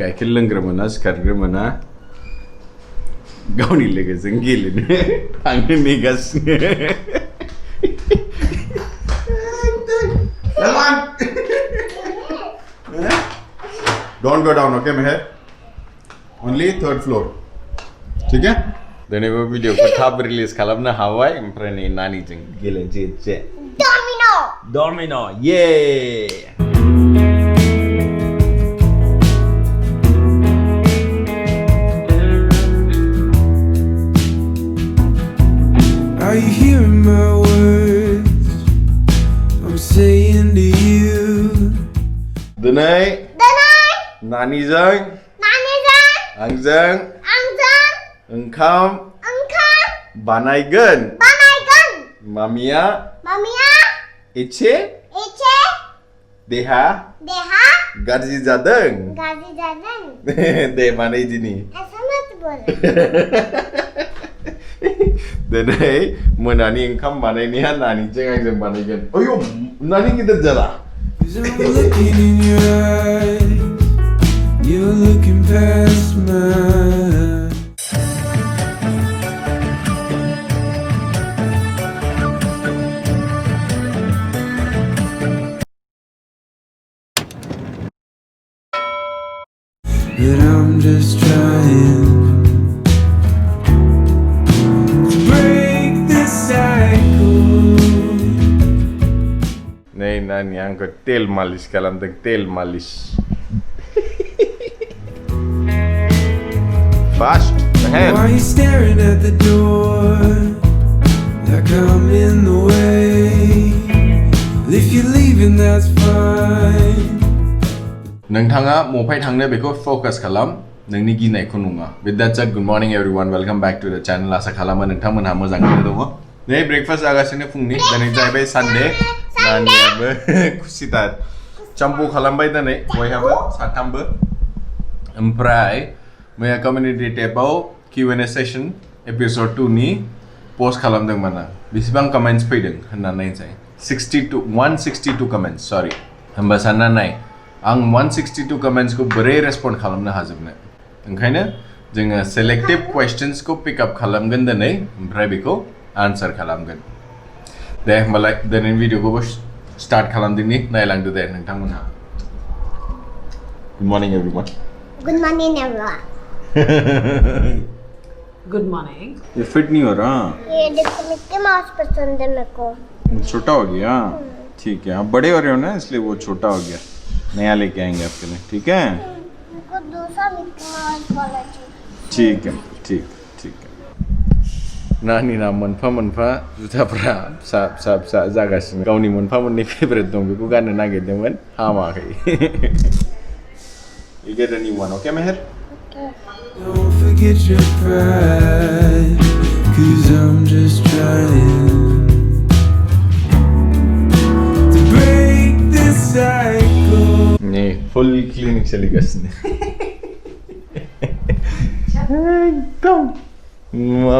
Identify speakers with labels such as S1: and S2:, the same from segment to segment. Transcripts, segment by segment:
S1: गाइखेर लोंग्रा मोना सिखारग्रा मोना गावनि लोगोजों गेलेनो थांनो नेगासिनो Don't go down, okay, Meher? Only third floor. ठीक है? दिनैबो भिडिअखौ थाब रिलिज खालामनो हाबाय ओमफ्राय नै नानिजों गेलेनोसै एसे Domino, yeah!
S2: Are you hearing my words I'm saying to you?
S1: Dinay Nanizang Angzang Engkam Banaygan Mamia Eche Deha Garji Jadang De Manay Dini Dinay Menani Engkam Banayniha Nani Jeng Angzang Banaygan Oh yo Nani kita jala
S2: 'Cause I'm looking in your eyes, you're looking past mine. But I'm just trying to break this cycle.
S1: नहीं नानी आंको तेल मालिश कलम तक तेल मालिश Fast
S2: Why are you staring at the door like I'm in the way? If you're leaving, that's fine.
S1: नोंथाङा मफाय थांनो बेखौ फोकस खालाम नोंनि गिनायखौ नङा With that said, good morning everyone. Welcome back to the channel. आसा खालामो नोंथांमोनहा मोजाङैनो दङ नै ब्रेकफास्ट जागासिनो फुंनि दिनै जाहैबाय सानडे नानियाबो खुसिथार चाम्पु खालामबाय दिनै बयहाबो साथामबो ओमफ्राय मैया कम्युनिटी टेबाव Q&A सेशन एपिसोड 2 नि पोस्ट खालामदोंमोन आं बेसेबां कमेन्ट्स फैदों होनना नायनोसै 162 कमेन्ट्स सरी होमबा सानना नाय आं 162 कमेन्ट्सखौ बोरै रेस्पन्ड खालामनो हाजोबनो ओंखायनो जोङो सेलेक्टिव क्वेश्चन्सखौ पिक आप खालामगोन दिनै ओमफ्राय बेखौ आन्सार खालामगोन दे होमबालाय दिनैनि भिडिअखौबो स्टार्ट खालामदिनि नायलांदो दे नोंथांमोनहा Good morning everyone.
S3: Good morning everyone.
S4: Good morning.
S1: ये फिट नहीं हो रहा
S3: ये देखो मिक्की माउस पसंद है मेरे को
S1: छोटा हो गया ठीक है आप बड़े हो रहे हो ना इसलिए वो छोटा हो गया नया लेके आएंगे आपके लिए ठीक है
S3: मेरे को दूसरा मिक्की माउस वाला चाहिए
S1: ठीक है ठीक है नानी ना मोनफा मोनफा जुथाफ्रा फिसा फिसा फिसा जागासिनो गावनि मोनफा मोननै फेभरेट दं बेखौ गाननो नागिरदोंमोन हामाखै You get a new one, okay, Meher?
S2: Don't forget your pride, 'cause I'm just trying to break this cycle.
S1: Nee, full clinic चली गई एकदम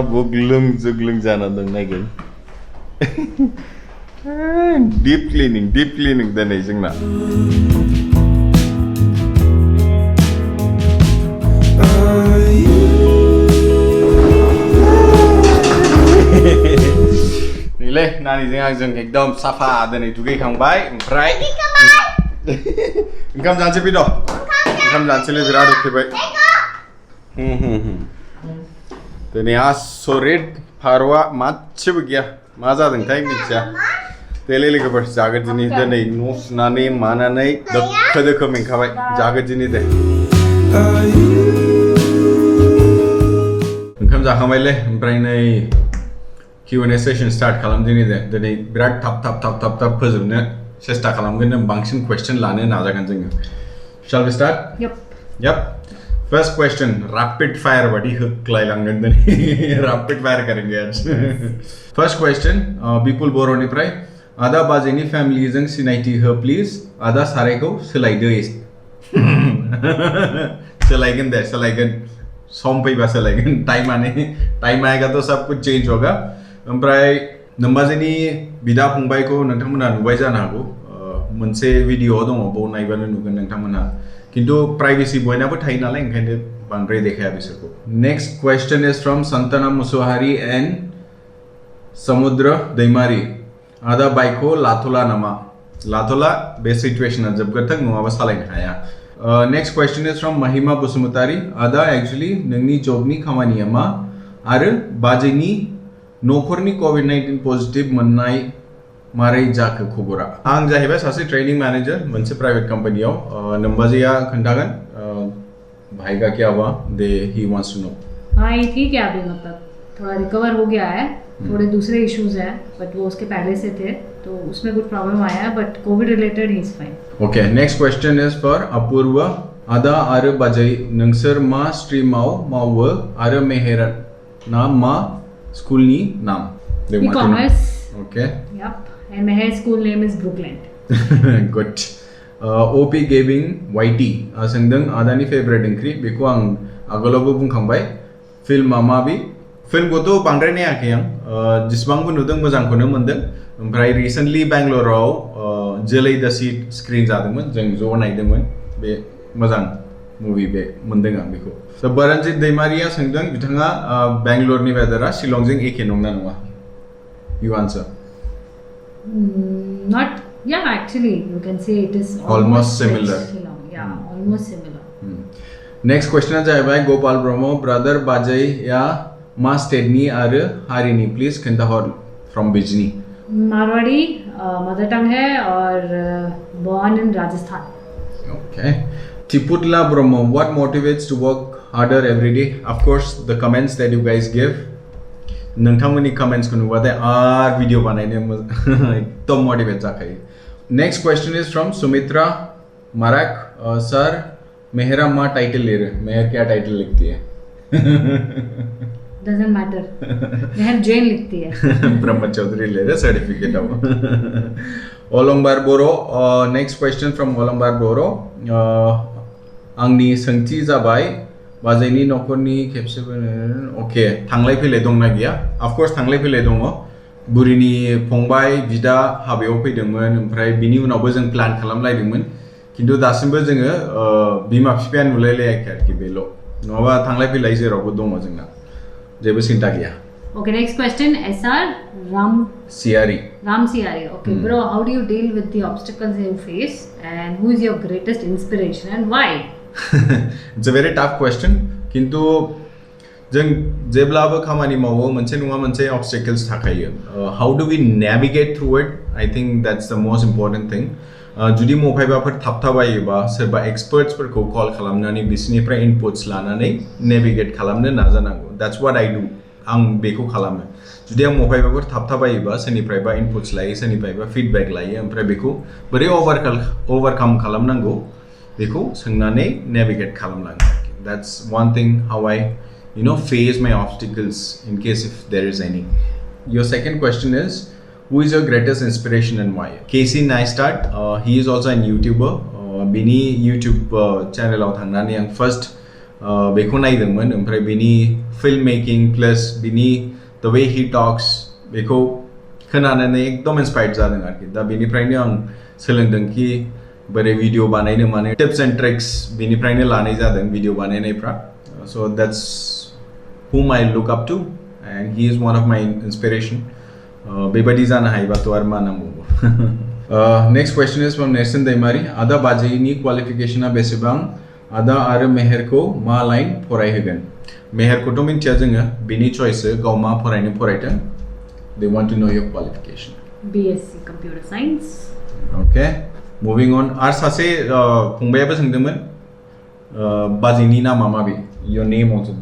S1: अब जुगलुङ जान दं नागिर डीप क्लिनिक दिनै जोंना निले नानीजों आंजों एकदम साफा दिनै दुगैखांबाय ओमफ्राय ओंखाम जानोसै फैद' ओंखाम जानोसैलै बिराद उखैबाय दिनै आसरित फारौआ मासेबो गैया मा जादोंथाय मिथिया देलै लोगोफोर जागोन दिनै न' सुनानै मानानै दोखो मेंखाबाय जागोन दिनै दे ओंखाम जाखांबायलै ओमफ्राय नै Q&A सेशन स्टार्ट खालामदिनि दे दिनै बिराद थाब फोजोबनो सेस्था खालामगोन जों बांसिन क्वेश्चन लानो नाजागोन जोङो Shall we start? Yep. First question, rapid fire बादी होख्लायलांगोन दिनै rapid fire करेंगे आज First question, बिपुल बर'निफ्राय आदा बाजैनि फेमिलिजों सिनायथि हो प्लिज आदा सारायखौ सोलायदो सोलायगोन दे सोलायगोन सम फैबा सोलायगोन टाइम आएगा तो सब कुछ चेंज होगा ओमफ्राय नोंबाजैनि बिदा फंबायखौ नोंथांमोना नुबाय जानो हागौ मोनसे भिडिअ दङ बाव नायबानो नुगोन नोंथांमोनहा खिन्थु प्राइवेसि बयनाबो थायो नालाय ओंखायनो बांद्राय देखाया बिसोरखौ next question is from Satna Mushahary and समुद्र दैमारी आदा बाइकखौ लाथ'ला नामा लाथ'ला बे सिचुएशना जोबग्रोथों नङाबा सालायनो हाया नेक्स्ट क्वेश्चन इज फ्रॉम महिमा बसुमतारी आदा एक्चुअली नोंनि जबनि खामानिया मा आरो बाजैनि न'खरनि कोविड-19 पॉजिटिव मोननाय मारै जाखो खबरा आं जाहैबाय सासे ट्रेनिंग मैनेजर मोनसे प्राइवेट कंपनीयाव नंबाजैया खोन्थागोन भाई का क्या हुआ दे ही वांट्स टू नो
S4: हाँ ये ठीक है अभी मतलब थोड़ा रिकवर हो गया है थोड़े दूसरे इश्यूज हैं बट वो उसके पहले से थे तो उसमें कुछ प्रॉब्लम आया है but covid related he is fine
S1: okay next question is for Apurva आदा आरो बाजै नोंसोर मा स्ट्रीमाव मावो आरो मेहेर ना मा स्कूलनि नाम
S4: e-commerce
S1: okay
S4: yup and Mehar school name is Brookland
S1: good OP gaming वाइटी सोंदों आदानि फेवरेट ओंख्रि बेखौ आं आगोलावबो बुंखांबाय फिल्मा माबि फिल्मखौथ' बांद्राय नायाखै आं जेसेबांबो नुदों मोजांखौनो मोनदों ओमफ्राय रिसेन्टलि बेंगलराव जोलै द सीड स्क्रिन जादोंमोन जों ज' नायदोंमोन बे मोजां मुभि बे मोनदों आं बेखौ दा बरनजित दैमारिया सोंदों बिथाङा बेंगलरनि वेदारा शिलंजों एखे नंना नङा इउ answer
S4: not yeah actually you can say it is
S1: Almost similar.
S4: almost similar
S1: next question जाहैबाय गोपाल ब्रह्म ब्रादर बाजै या मा स्टेटनि आरो हारिनि प्लीज खोन्थाहर from Bijni
S4: Marwari mother tongue है और born in Rajasthan
S1: Okay. Tiputla Brahma, what motivates to work harder every day? Of course, the comments that you guys give. नोंथांमोननि comments को नुबाथाय आर वीडियो बनाने एकदम मोटिवेट जाखायो. Next question is from Sumitra Marak. Sir, Mehra मा title ले रहे? मेहर क्या टाइटल लिखती है?
S4: doesn't matter मेहर जैन लिखती है
S1: ब्रह्म चौधरी ले रहे सर्टिफिकेट अब ओलंबार बोरो नेक्स्ट क्वेश्चन फ्रॉम ओलंबार बोरो आंनि सोंथि जाबाय बाजैनि न'खरनि खेबसेबो ओके थांलाय फैलाय दंना गैया ऑफ कोर्स थांलाय फैलाय दङ बुरिनि फंबाय बिदा हाबायाव फैदोंमोन ओमफ्राय बिनि उनावबो जों प्लान खालामलायदोंमोन खिन्थु दासिमबो जोङो बिमा बिफाया नुलायलायाखै आरोखि बेल' नङाबा थांलाय फैलाय जेरावबो दङ जोंना जेबो सिन्था गैया
S4: okay next question SR Ram
S1: Siari
S4: okay bro how do you deal with the obstacles you face and who is your greatest inspiration and why
S1: it's a very tough question किन्तु जों जेब्लाबो खामानि मावो मोनसे नङा मोनसे obstacles थाखायो how do we navigate through it I think that's the most important thing जुदि मफायबाफोर थाबथाबायोबा सोरबा एक्सपर्ट्सफोरखौ कल खालामनानै बिसोरनिफ्राय इनपुट्स लानानै नेभिगेट खालामनो नाजानांगौ that's what I do आं बेखौ खालामो जुदि आं मफायबाफोर थाबथाबायोबा सोरनिफ्रायबा इनपुट्स लायो सोरनिफ्रायबा फिडबेक लायो ओमफ्राय बेखौ बोरै ओभारकाम खालामनांगौ बेखौ सोंनानै नेभिगेट खालामलाङो that's one thing how I face my obstacles in case if there is any your second question is who is your greatest inspiration and why Casey Neistat he is also an YouTuber बिनि YouTube channel आव थांनानै आं first बेखौ नायदोंमोन ओमफ्राय बिनि film making plus बिनि the way he talks बेखौ खोनानानै एकदम इन्सपायर्ड जादों आरोखि दा बिनिफ्रायनो आं सोलोंदों कि बोरै भिडिअ बानायनो माने टिप्स एन्ड ट्रिक्स बिनिफ्रायनो लानाय जादों भिडिअ बानायनायफ्रा so that's whom I look up to and he is one of my inspiration बेबादि जानो हायोबाथ' आरो मा नांबावगौ next question is from Nerson Daimary आदा बाजैनि क्वालिफिकेशना बेसेबां आदा आरो मेहेरखौ मा लाइन फरायहोगोन मेहेरखौथ' मिन्थिया जोङो बिनि चॉइस गाव मा फरायनो फरायथों they want to know your qualification
S4: BSc Computer Science
S1: okay moving on आर सासे फंबायाबो सोंदोंमोन बाजैनि नामा माबे your name also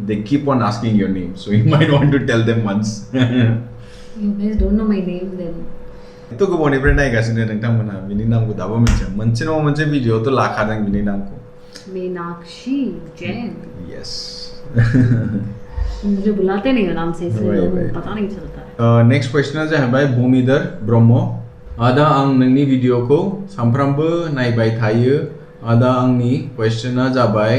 S1: they keep on asking your name so you might want to tell them once
S4: you guys don't know my name then
S1: थ' गोबावनिफ्राय नायगासिनो नोंथांमोनहा बिनि नामखौ दाबो मिथिया मोनसे नङा मोनसे भिडिअ'थ' लाखादों बिनि नामखौ
S4: मीनाक्षी जैन
S1: yes
S4: मुझे बुलाते नहीं हो नाम से इसलिए पता नहीं चलता है
S1: नेक्स्ट क्वेश्चना जाहैबाय भूमिधर ब्रह्म आदा आं नोंनि भिडिअ'खौ सानफ्रामबो नायबाय थायो आदा आंनि क्वेश्चना जाबाय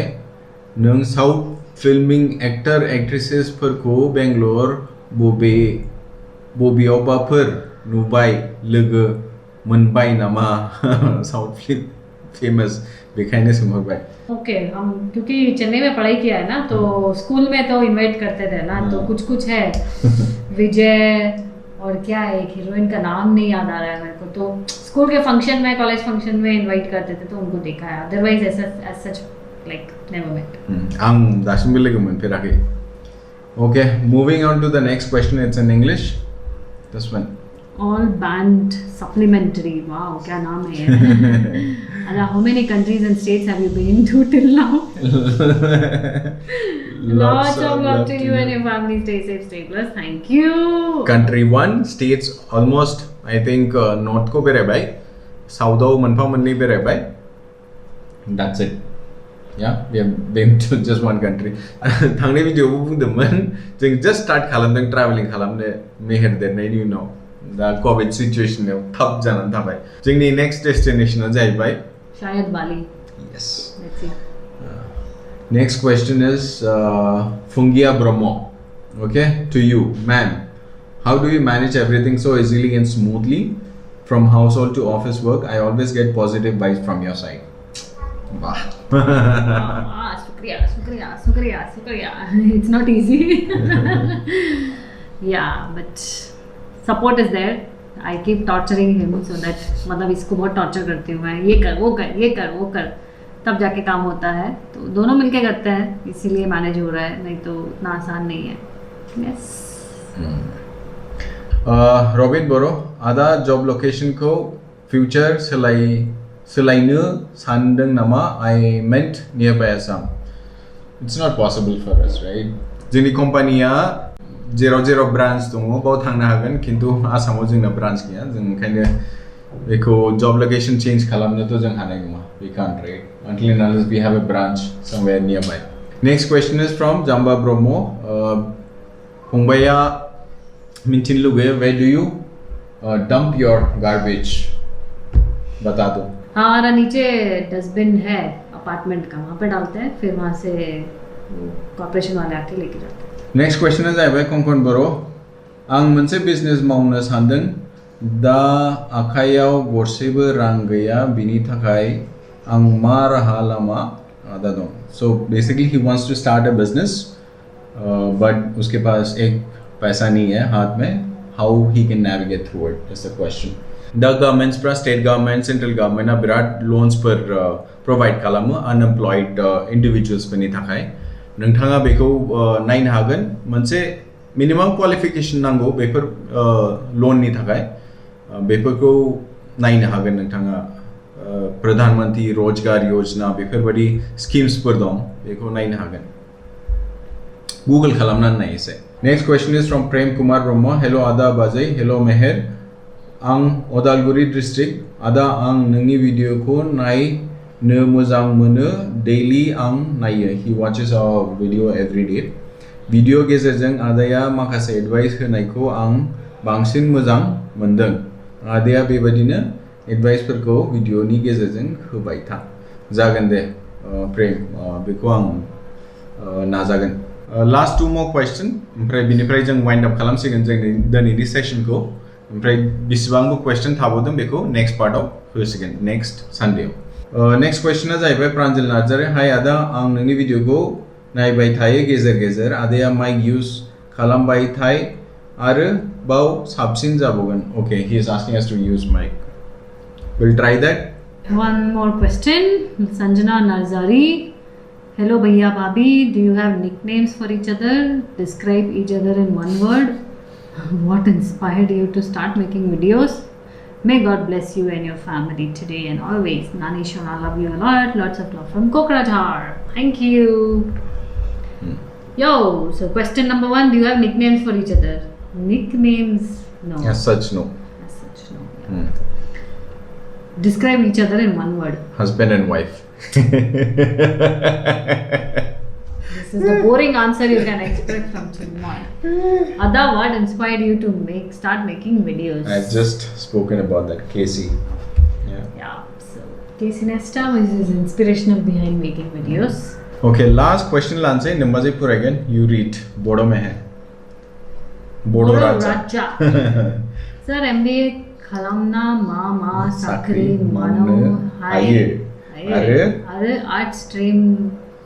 S1: नों साउथ फिल्मिं एक्टर एक्ट्रेसेसफोरखौ बेंगलर बबेयावबाफोर नुबाय लोगो मोनबाय नामा साउथ फिल्म फेमस बेखायनो सोंहरबाय
S4: ओके हम क्योंकि चेन्नई में पढ़ाई किया है ना तो स्कूल में तो इनवाइट करते थे ना तो कुछ कुछ है विजय और क्या है एक हीरोइन का नाम नहीं याद आ रहा है मेरे को तो स्कूल के फंक्शन में कॉलेज फंक्शन में इनवाइट करते थे तो उनको देखा है otherwise as such like never met
S1: आं दासिमबो लोगो मोनफेराखै Okay, moving on to the next question. It's in English. This one.
S4: All band supplementary. Wow, क्या नाम है ये? Ada, how many countries and states have you been to till now? Lots of love to you and your family. Stay safe, stay blessed. Thank you.
S1: Country 1, states almost I think North को बेरायबाय, South आव मोनफा मोननै बेरायबाय. That's it. Yeah, we have been to just one country. थांनाय भिडिअआवबो बुंदोंमोन जों just start खालामदों traveling खालामनो मेहेर देरनायनि उनाव दा कोविड सिचुएशनाव थाब जानानै थाबाय. जोंनि next destination जाहैबाय
S4: शायद बाली.
S1: Yes.
S4: Let's see.
S1: Next question is Fungia Brahmo. Okay, to you, ma'am. How do you manage everything so easily and smoothly from household to office work? I always get positive vibes from your side. Wow.
S4: Shukriya. It's not easy. Yeah, but support is there. I keep torturing him so that मतलब इसको बहुत torture करती हूँ मैं ये कर वो कर तब जाके काम होता है तो दोनों मिलके करते हैं इसीलिए मैनेज हो रहा है नहीं तो उतना आसान नहीं है. Yes.
S1: Robin Boro, आदा job location को future सोलायनो सानदों नामा? I meant nearby Assam. It's not possible for us, right? जोंनि कम्पानिया जेराव ब्रान्च दङ बाव थांनो हागोन खिन्थु आसामाव जोंना ब्रान्च गैया जों ओंखायनो बेखौ जब लोकेशन चेन्ज खालामनोथ' जों हानाय नङा. We can't, right? Until and unless we have a branch somewhere nearby. Next question is from Jamba Bromo. फंबाया मिन्थिनो लुगैयो where do you dump your garbage? बता दो.
S4: हाँ हमारा नीचे डस्टबिन है अपार्टमेंट का वहाँ पे डालते हैं फिर वहाँ से कॉर्पोरेशन वाले आके लेके जाते हैं.
S1: नेक्स्ट क्वेश्चन जाहैबाय कंकन बर' आं मोनसे बिजनेस मावनो सानदों दा आखायाव गरसेबो रां गैया बिनि थाखाय आं मा राहा लामा आदा दं. So basically he wants to start a business but उसके पास एक पैसा नहीं है हाथ में. How he can navigate through it is the question. The governments फ्रा स्टेट गवर्नमेंट सेंट्रल गवर्नमेंटआ बिराद लोन्स पर प्रोवाइड खालामो अनएम्प्लॉयड इन्डिविजुअल्सफोरनि थाखाय. नोंथाङा बेखौ नायनो हागोन मोनसे मिनिमाम क्वालिफिकेशन नांगौ बेफोर लननि थाखाय बेफोरखौ नायनो हागोन नोंथाङा. प्रधानमंत्री रोजगार योजना बेफोरबायदि स्किम्सफोर दं बेखौ नायनो हागोन. गूगल खालामनानै नाय एसे. Next question is from Prem Kumar Brahma. Hello आदा बाजै. हेलो मेहेर. आं अदालगुरि डिस्ट्रिक्ट. आदा आं नोंनि भिडिअखौ नायनो मोजां मोनो. डेली आं नायो. He watches our video every day. Video गेजेरजों आदाया माखासे एडभाइस होनायखौ आं बांसिन मोजां मोनदों. आदाया बेबायदिनो एडभाइसफोरखौ भिडिअनि गेजेरजों होबाय था. जागोन दे प्रेम बेखौ आं नाजागोन. लास्ट 2 more question ओमफ्राय बिनिफ्राय जों वाइन्ड अप खालामसिगोन जोंनि दिनैनि सेसनखौ. ओमफ्राय बेसेबांबो क्वेश्चन थाबावदों बेखौ नेक्स्ट पार्टआव होसिगोन नेक्स्ट सानडेआव. नेक्स्ट क्वेश्चना जाहैबाय प्रान्जल नार्जारी. हाय आदा आं नोंनि भिडिअखौ नायबाय थायो गेजेर गेजेर. आदाया माइक इउज खालामबाय थाय आरो बाव साबसिन जाबावगोन. Okay he is asking us to use mic. Will try that.
S4: One more question. Sanjana Narzari. Hello Bhaiya Bhabhi. Do you have nicknames for each other? Describe each other in one word. What inspired you to start making videos? May God bless you and your family today and always. Nani Shona, love you a lot. Lots of love from Kokrajhar. Thank you. Yo, so question number 1. Do you have nicknames for each other? Nicknames? No.
S1: As such, no.
S4: As such, no. Describe each other in one word.
S1: Husband and wife.
S4: This is the boring answer you can expect from someone. Ada, what inspired you to start making videos?
S1: I've just spoken about that. Casey.
S4: Yeah. So Casey Nesta is inspirational behind making videos.
S1: Okay, last question लांसे number पूरा again. You read. Bodo में है. बोडो राजा.
S4: Sir, MBA खालामना मा
S1: साख्रि
S4: साख्रि
S1: मावनो
S4: मावनो
S1: हायो
S4: आरो आर्ट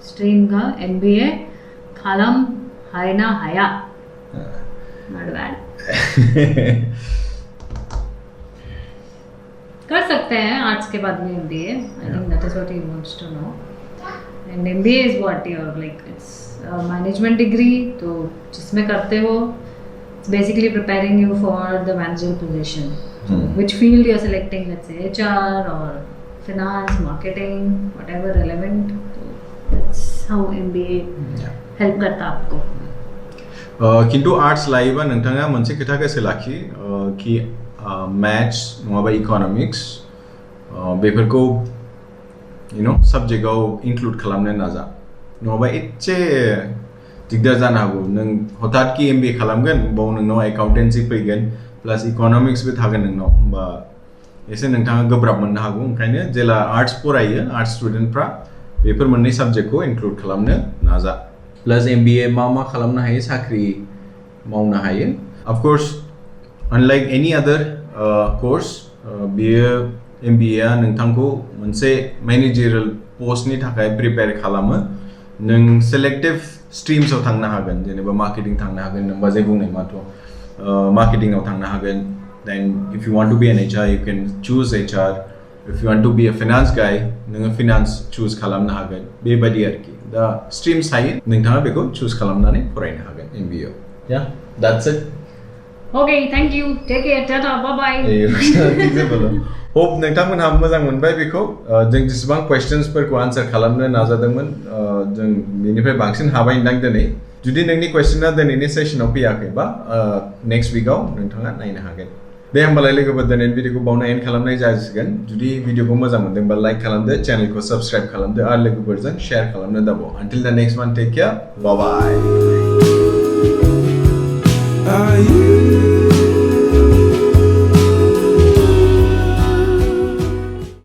S4: स्ट्रीम का MBA खालामनो हाया not bad कर सकते हैं आर्ट्स के बाद में MBA I think that is what he wants to know and MBA is what you're like it's a management degree तो जिसमें करते हो it's basically preparing you for the managerial position so which field you're selecting let's say HR or finance marketing whatever relevant so that's how MBA help करता आपको
S1: किन्तु arts लायोबा नोंथाङा मोनसे खोथा गोसो लाखि कि मैथ्स नङाबा इकोनॉमिक्स बेफोरखौ साबजेक्टआव इनक्लुड खालामनो नाजा नङाबा एसे दिगदार जानो हागौ नों हठात कि MBA खालामगोन बाव नोंनाव एकाउन्टेन्सि फैगोन प्लास इकोनॉमिक्सबो थागोन नोंनाव होमबा एसे नोंथाङा गोब्राब मोननो हागौ ओंखायनो जेला आर्ट्स फरायो आर्ट्स स्टुडेन्टफ्रा बेफोर मोननै साबजेक्टखौ इनक्लुड खालामनो नाजा प्लस MBA मा खालामनो हायो साख्रि मावनो हायो of course unlike any other course बियो MBA आ नोंथांखौ मोनसे मैनेजरियल पोस्टनि थाखाय प्रिपेयर खालामो नों सेलेक्टिव स्ट्रीम्सआव थांनो हागोन जेनेबा मार्केटिंग थांनो हागोन नों बाजे बुंनाय माथ' मार्केटिंआव थांनो हागोन then if you want to be an HR you can choose HR if you want to be a finance guy नोङो finance choose खालामनो हागोन बेबायदि आरोखि दा स्ट्रीम्स थायो नोंथाङा बेखौ चूज खालामनानै फरायनो हागोन MBA आव या that's it
S4: okay thank you take care tata bye bye
S1: hope नोंथांमोनहा मोजां मोनबाय बेखौ जों जेसेबां क्वेश्चन्सफोरखौ आन्सार खालामनो नाजादोंमोन जों बेनिफ्राय बांसिन हाबाय नोंदां दिनै जुदि नोंनि क्वेश्चना दिनैनि सेसनाव फैयाखैबा नेक्स्ट वीकआव नोंथाङा नायनो हागोन दे होमबालाय लोगोफोर दिनैनि भिडिअखौ बावनो एन्ड खालामनाय जासिगोन जुदि भिडिअखौ मोजां मोनदोंबा लाइक खालामदो चेनेलखौ साबस्क्राइब खालामदो आरो लोगोफोरजों शेयार खालामनो दाबाव until the next one take care bye bye